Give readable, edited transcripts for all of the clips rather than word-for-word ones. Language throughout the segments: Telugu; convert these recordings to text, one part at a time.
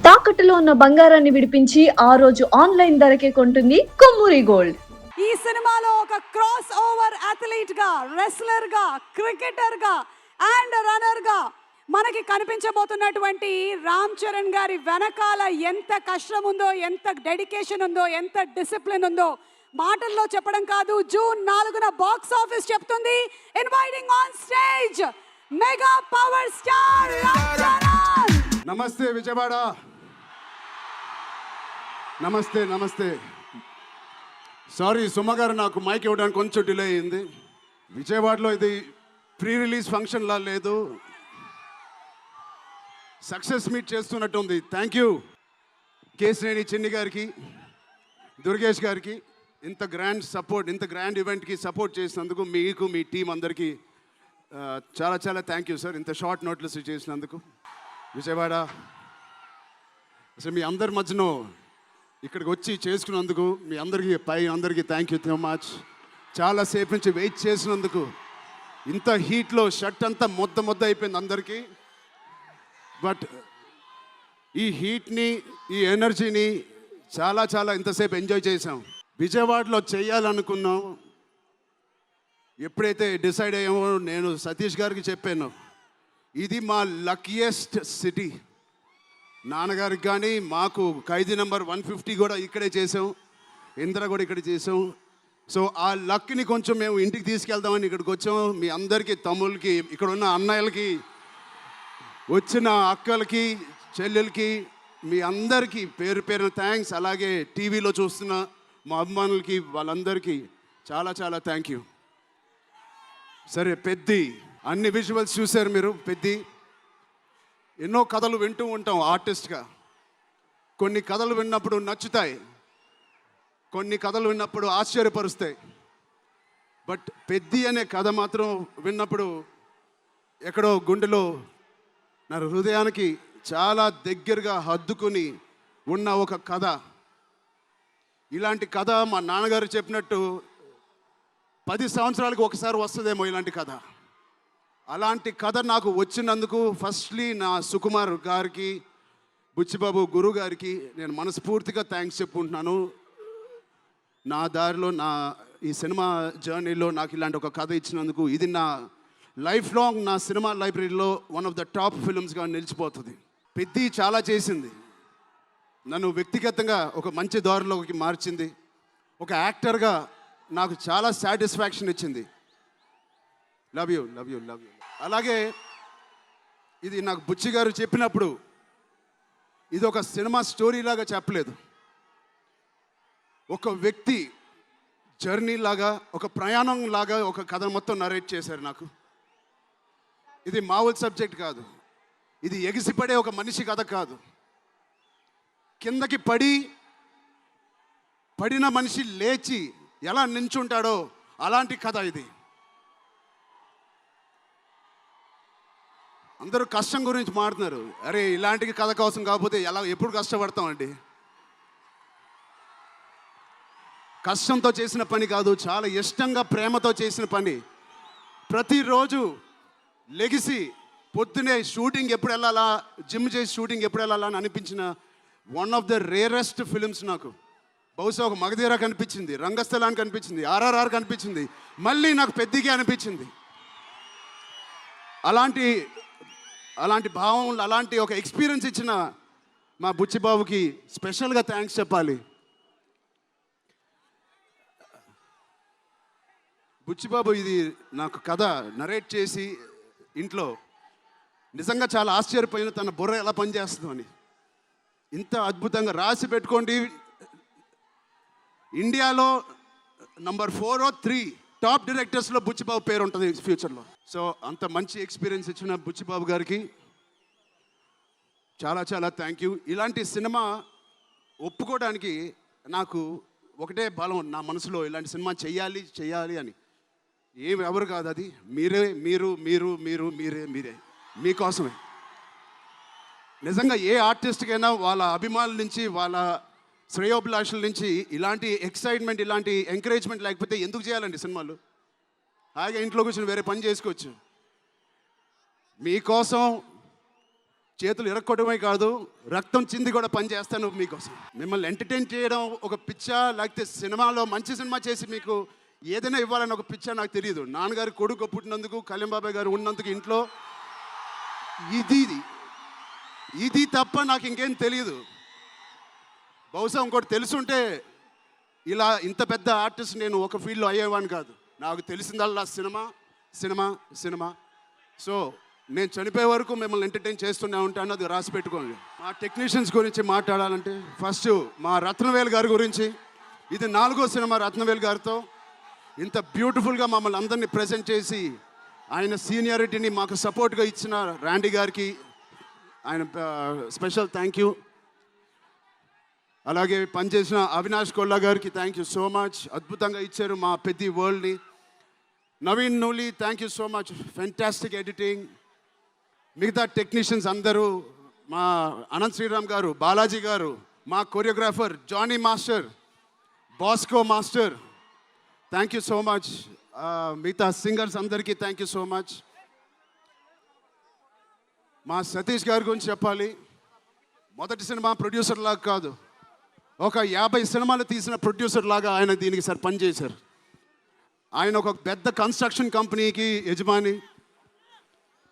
తాకట్టులో ఉన్న బంగారాన్ని విడిపించి ఆ రోజు ఆన్లైన్ ధరకే కొంటుంది కొమ్మూరి గోల్డ్. ఈ సినిమాలో ఒక క్రాస్ ఓవర్ అథ్లీట్ గా, రెస్లర్ గా, క్రికెటర్ గా అండ్ రన్నర్ గా మనకి కనిపించబోతున్నటువంటి రామ్ చరణ్ గారి వెనకాల ఎంత కష్టం ఉందో, ఎంత డెడికేషన్ ఉందో, ఎంత డిసిప్లిన్ ఉందో మాటల్లో చెప్పడం కాదు. జూన్ 4న బాక్స్ ఆఫీస్ చెప్తుంది. Inviting on stage mega power star Ram Charan. నమస్తే విజయవాడ. నమస్తే నమస్తే. సారీ సుమ గారు, నాకు మైక్ ఇవ్వడానికి కొంచెం డిలే అయింది. విజయవాడలో ఇది ప్రీ రిలీజ్ ఫంక్షన్లా లేదు, సక్సెస్ మీట్ చేస్తున్నట్టు ఉంది. థ్యాంక్ యూ కేశినేని చిన్ని గారికి, దుర్గేష్ గారికి ఇంత గ్రాండ్ సపోర్ట్, ఇంత గ్రాండ్ ఈవెంట్కి సపోర్ట్ చేసినందుకు మీకు, మీ టీం అందరికీ చాలా చాలా థ్యాంక్ యూ సార్. ఇంత షార్ట్ నోటీస్ చేసినందుకు. విజయవాడ అసలు మీ అందరి మధ్యలో ఇక్కడికి వచ్చి చేసుకున్నందుకు మీ అందరికీ థ్యాంక్ యూ సో మచ్. చాలాసేపు నుంచి వెయిట్ చేసినందుకు. ఇంత హీట్లో షర్ట్ అంతా మొద్ద అయిపోయింది అందరికీ. బట్ ఈ హీట్ని, ఈ ఎనర్జీని చాలా ఇంతసేపు ఎంజాయ్ చేసాం. విజయవాడలో చేయాలనుకున్నాం. ఎప్పుడైతే డిసైడ్ అయ్యామో నేను సతీష్ గారికి చెప్పాను, ఇది మా లక్కీయెస్ట్ సిటీ. నాన్నగారికి కానీ మాకు ఖైదీ నెంబర్ 150 కూడా ఇక్కడే చేసాం, ఇంద్ర కూడా ఇక్కడ చేసాం. సో ఆ లక్ని కొంచెం మేము ఇంటికి తీసుకెళ్దామని ఇక్కడికి వచ్చాం. మీ అందరికీ, తమ్ముళ్ళకి, ఇక్కడ ఉన్న అన్నయ్యలకి, వచ్చిన అక్కలకి, చెల్లెలకి, మీ అందరికీ పేరు పేరున థ్యాంక్స్. అలాగే టీవీలో చూస్తున్న మా అభిమానులకి, వాళ్ళందరికీ చాలా థ్యాంక్ యూ. సరే, పెద్ది అన్ని విజువల్స్ చూశారు మీరు. పెద్ది ఎన్నో కథలు వింటూ ఉంటాం ఆర్టిస్ట్గా. కొన్ని కథలు విన్నప్పుడు నచ్చుతాయి, కొన్ని కథలు విన్నప్పుడు ఆశ్చర్యపరుస్తాయి. బట్ పెద్ది అనే కథ మాత్రం విన్నప్పుడు ఎక్కడో గుండెలో, నా హృదయానికి చాలా దగ్గరగా హద్దుకుని ఉన్న ఒక కథ. ఇలాంటి కథ మా నాన్నగారు చెప్పినట్టు 10 సంవత్సరాలకు ఒకసారి వస్తుందేమో ఇలాంటి కథ. అలాంటి కథ నాకు వచ్చినందుకు ఫస్ట్లీ నా సుకుమార్ గారికి, బుచ్చిబాబు గురువు గారికి నేను మనస్ఫూర్తిగా థ్యాంక్స్ చెప్పుకుంటున్నాను. నా దారిలో, నా ఈ సినిమా జర్నీలో నాకు ఇలాంటి ఒక కథ ఇచ్చినందుకు. ఇది నా లైఫ్ లాంగ్, నా సినిమా లైబ్రరీలో వన్ ఆఫ్ ద టాప్ ఫిల్మ్స్గా నిలిచిపోతుంది. పెద్ది చాలా చేసింది, నన్ను వ్యక్తిగతంగా ఒక మంచి దారిలోకి మార్చింది. ఒక యాక్టర్గా నాకు చాలా సాటిస్ఫాక్షన్ ఇచ్చింది. Love you. అలాగే ఇది నాకు బుచ్చి గారు చెప్పినప్పుడు ఇది ఒక సినిమా స్టోరీ లాగా చెప్పలేదు, ఒక వ్యక్తి జర్నీ లాగా, ఒక ప్రయాణం లాగా ఒక కథ మొత్తం నరేట్ చేశారు నాకు. ఇది మామూలు సబ్జెక్ట్ కాదు, ఇది ఎగిసిపడే ఒక మనిషి కథ కాదు. కిందకి పడిన మనిషి లేచి ఎలా నించుంటాడో అలాంటి కథ ఇది. అందరూ కష్టం గురించి మాట్లాడుతున్నారు. అరే, ఇలాంటి కథ కోసం కాకపోతే ఎప్పుడు కష్టపడతామండి. కష్టంతో చేసిన పని కాదు, చాలా ఇష్టంగా, ప్రేమతో చేసిన పని. ప్రతిరోజు లెగిసి పొద్దునే షూటింగ్ ఎప్పుడు వెళ్ళాలా, జిమ్ చేసి షూటింగ్ ఎప్పుడు వెళ్ళాలా అని అనిపించిన one of the rarest films నాకు. బహుశా ఒక మగధీర కనిపించింది, రంగస్థలానికి కనిపించింది, RRR కనిపించింది, మళ్ళీ నాకు పెద్దిగా అనిపించింది. అలాంటి భావం, అలాంటి ఒక ఎక్స్పీరియన్స్ ఇచ్చిన మా బుచ్చిబాబుకి స్పెషల్గా థ్యాంక్స్ చెప్పాలి. బుచ్చిబాబు ఇది నాకు కథ నరేట్ చేసి ఇంట్లో నిజంగా చాలా ఆశ్చర్యపోయిన, తన బుర్ర ఎలా పనిచేస్తుందో అని. ఇంత అద్భుతంగా రాసి పెట్టుకోండి. ఇండియాలో నంబర్ 4 or 3 టాప్ డైరెక్టర్స్లో బుచ్చిబాబు పేరు ఉంటుంది ఫ్యూచర్లో. సో అంత మంచి ఎక్స్పీరియన్స్ ఇచ్చిన బుచ్చిబాబు గారికి చాలా థ్యాంక్ యూ. ఇలాంటి సినిమా ఒప్పుకోవడానికి నాకు ఒకటే బలం నా మనసులో, ఇలాంటి సినిమా చెయ్యాలి అని. ఎవరు కాదు, అది మీరే మీకోసమే. నిజంగా ఏ ఆర్టిస్ట్కైనా వాళ్ళ అభిమానుల నుంచి, వాళ్ళ శ్రేయోభిలాషుల నుంచి ఇలాంటి ఎక్సైట్మెంట్, ఇలాంటి ఎంకరేజ్మెంట్ లేకపోతే ఎందుకు చేయాలండి సినిమాలు? హాయిగా ఇంట్లో కూర్చొని వేరే పని చేసుకోవచ్చు. మీకోసం చేతులు ఇరక్కొట్టడమే కాదు, రక్తం చింది కూడా పని చేస్తాను మీకోసం. మిమ్మల్ని ఎంటర్టైన్ చేయడం ఒక పిచ్చా, లేకపోతే సినిమాలో మంచి సినిమా చేసి మీకు ఏదైనా ఇవ్వాలని ఒక పిచ్చా నాకు తెలియదు. నాన్నగారి కొడుకు పుట్టినందుకు, కళ్యాణ్ బాబాయ్ గారు ఉన్నందుకు ఇంట్లో ఇది తప్ప నాకు ఇంకేం తెలియదు. బహుశా ఇంకోటి తెలుసుంటే ఇలా ఇంత పెద్ద ఆర్టిస్ట్ నేను ఒక ఫీల్డ్లో అయ్యేవాడిని కాదు. నాకు తెలిసిందల్లా సినిమా సినిమా సినిమా. సో నేను చనిపోయే వరకు మిమ్మల్ని ఎంటర్టైన్ చేస్తూనే ఉంటాను, అది రాసి పెట్టుకోండి. మా టెక్నీషియన్స్ గురించి మాట్లాడాలంటే ఫస్ట్ మా రత్నవేల్ గారి గురించి. ఇది 4వ సినిమా రత్నవేల్ గారితో. ఇంత బ్యూటిఫుల్గా మమ్మల్ని అందరినీ ప్రజెంట్ చేసి ఆయన సీనియారిటీని మాకు సపోర్ట్గా ఇచ్చిన ర్యాండీ గారికి ఆయన స్పెషల్ థ్యాంక్ యూ. అలాగే పనిచేసిన అవినాష్ కొల్లా గారికి థ్యాంక్ యూ సో మచ్. అద్భుతంగా ఇచ్చారు మా పెద్ద వరల్డ్ని. Naveen Nooli thank you so much, fantastic editing. మిగతా టెక్నీషియన్స్ అందరూ, మా అనంత్ శ్రీరామ్ గారు, బాలాజీ గారు, మా choreographer Jani master, Bosco master, thank you so much. మిగతా సింగర్స్ అందరికీ థ్యాంక్ యూ సో మచ్. మా సతీష్ గారి గురించి చెప్పాలి. మొదటి సినిమా ప్రొడ్యూసర్ లాగా కాదు, ఒక 50 సినిమాలు తీసిన ప్రొడ్యూసర్ లాగా ఆయన దీనికి పనిచేశారు. ఆయన ఒక పెద్ద కన్స్ట్రక్షన్ కంపెనీకి యజమాని.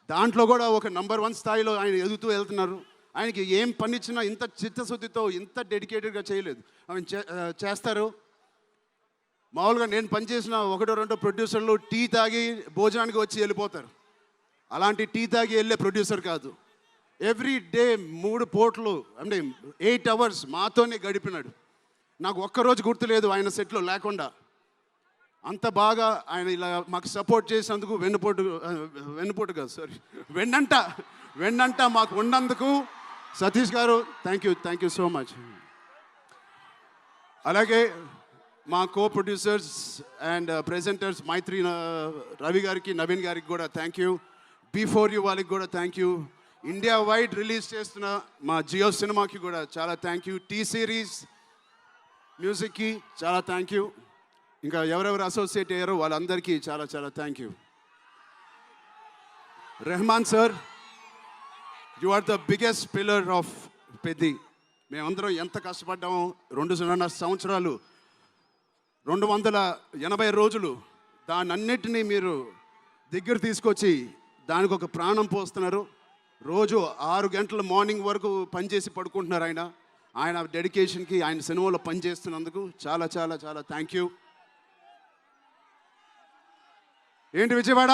దాంట్లో కూడా ఒక నంబర్ 1 స్థాయిలో ఆయన ఎదుగుతూ వెళ్తున్నారు. ఆయనకి ఏం పని ఇచ్చినా ఇంత చిత్తశుద్ధితో, ఇంత డెడికేటెడ్గా చేయలేదు. ఆయన చేస్తారు. మామూలుగా నేను పనిచేసిన 1-2 ప్రొడ్యూసర్లు టీ తాగి భోజనానికి వచ్చి వెళ్ళిపోతారు. అలాంటి టీ తాగి వెళ్ళే ప్రొడ్యూసర్ కాదు. ఎవ్రీ డే 3 పూటలు అంటే 8 అవర్స్ మాతోనే గడిపినాడు. నాకు ఒక్కరోజు గుర్తులేదు ఆయన సెట్లో లేకుండా. అంత బాగా ఆయన ఇలా మాకు సపోర్ట్ చేసినందుకు, వెన్నుపోటు కాదు సారీ వెన్నంట మాకు ఉన్నందుకు సతీష్ గారు థ్యాంక్ యూ సో మచ్. అలాగే మా కో ప్రొడ్యూసర్స్ అండ్ ప్రెజెంటర్స్ మైత్రి రవి గారికి, నవీన్ గారికి కూడా థ్యాంక్ యూ. బిఫోర్ యూ వాళ్ళకి కూడా thank you. India wide release చేస్తున్న మా జియో సినిమాకి కూడా చాలా థ్యాంక్ యూ. టీ సిరీస్ మ్యూజిక్కి చాలా థ్యాంక్ యూ. ఇంకా ఎవరెవరు అసోసియేట్ అయ్యారో వాళ్ళందరికీ చాలా చాలా thank you. Rehman sir, you are the biggest pillar of Peddi. మేమందరం ఎంత కష్టపడ్డామో 2.5 సంవత్సరాలు, 280 రోజులు, దాన్నన్నిటినీ మీరు దగ్గర తీసుకొచ్చి దానికి ఒక ప్రాణం పోస్తున్నారు. రోజు 6 గంటల మార్నింగ్ వరకు పనిచేసి పడుకుంటున్నారు ఆయన డెడికేషన్కి, ఆయన సినిమాలో పనిచేస్తున్నందుకు చాలా చాలా చాలా థ్యాంక్ యూ. ఏంటి విజయవాడ?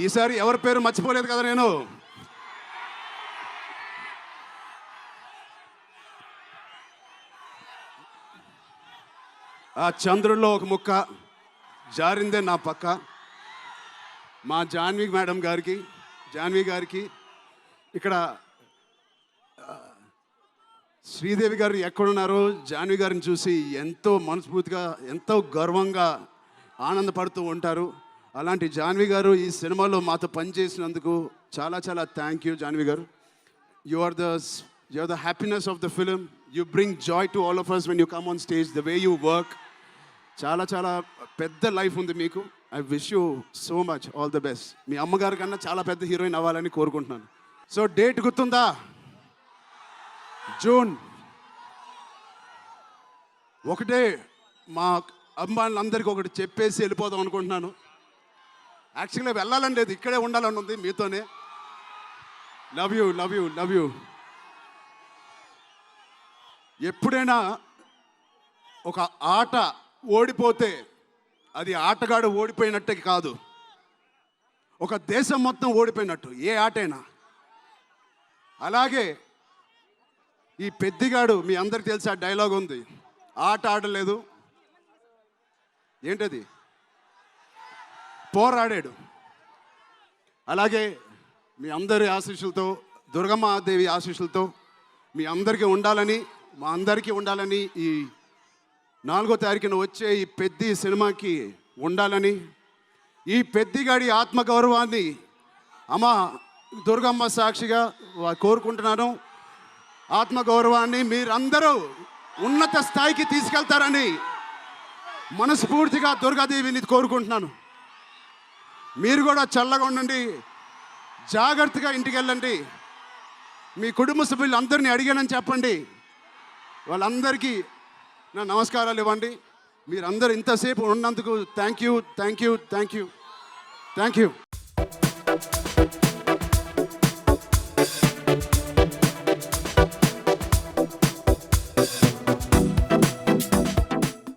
ఈసారి ఎవరి పేరు మర్చిపోలేదు కదా నేను. ఆ చంద్రుల్లో ఒక ముక్క జారిందే నా పక్క. మా జాన్వి గారికి ఇక్కడ శ్రీదేవి గారు ఎక్కడున్నారో జాన్వి గారిని చూసి ఎంతో మనస్ఫూర్తిగా, ఎంతో గర్వంగా ఆనందపడుతూ ఉంటారు. అలాంటి జాన్వి గారు ఈ సినిమాలో మాతో పనిచేసినందుకు చాలా చాలా thank you Janhvi garu. You are the happiness of the film. You bring joy to all of us when you come on stage, the way you work. చాలా చాలా పెద్ద లైఫ్ ఉంది మీకు. I wish you so much, all the best. మీ అమ్మగారి కన్నా చాలా పెద్ద హీరోయిన్ అవ్వాలని కోరుకుంటున్నాను. సో డేట్ గుర్తుందా? జూన్. ఒకటే మా అమ్మాయిలందరికీ ఒకటి చెప్పేసి వెళ్ళిపోదాం అనుకుంటున్నాను. యాక్చువల్గా వెళ్ళాలని లేదు, ఇక్కడే ఉండాలని ఉంది మీతోనే. Love you. ఎప్పుడైనా ఒక ఆట ఓడిపోతే అది ఆటగాడు ఓడిపోయినట్టే కాదు, ఒక దేశం మొత్తం ఓడిపోయినట్టు ఏ ఆటైనా. అలాగే ఈ పెద్దిగాడు, మీ అందరికి తెలిసి ఆ డైలాగ్ ఉంది, ఆట ఆడలేదు, ఏంటది, పోరాడాడు. అలాగే మీ అందరి ఆశీస్సులతో, దుర్గమ్మాదేవి ఆశీస్సులతో మీ అందరికీ ఉండాలని, మా అందరికీ ఉండాలని, ఈ 4వ తారీఖున వచ్చే ఈ పెద్ది సినిమాకి ఉండాలని, ఈ పెద్దిగాడి ఆత్మగౌరవాన్ని అమ్మ దుర్గమ్మ సాక్షిగా కోరుకుంటున్నాను. ఆత్మగౌరవాన్ని మీరందరూ ఉన్నత స్థాయికి తీసుకెళ్తారని మనస్ఫూర్తిగా దుర్గాదేవిని కోరుకుంటున్నాను. మీరు కూడా చల్లగా ఉండండి, జాగ్రత్తగా ఇంటికి వెళ్ళండి. మీ కుటుంబ సభ్యులు అందరినీ అడిగానని చెప్పండి. వాళ్ళందరికీ నా నమస్కారాలు ఇవ్వండి. మీరందరూ ఇంతసేపు ఉన్నందుకు థ్యాంక్ యూ.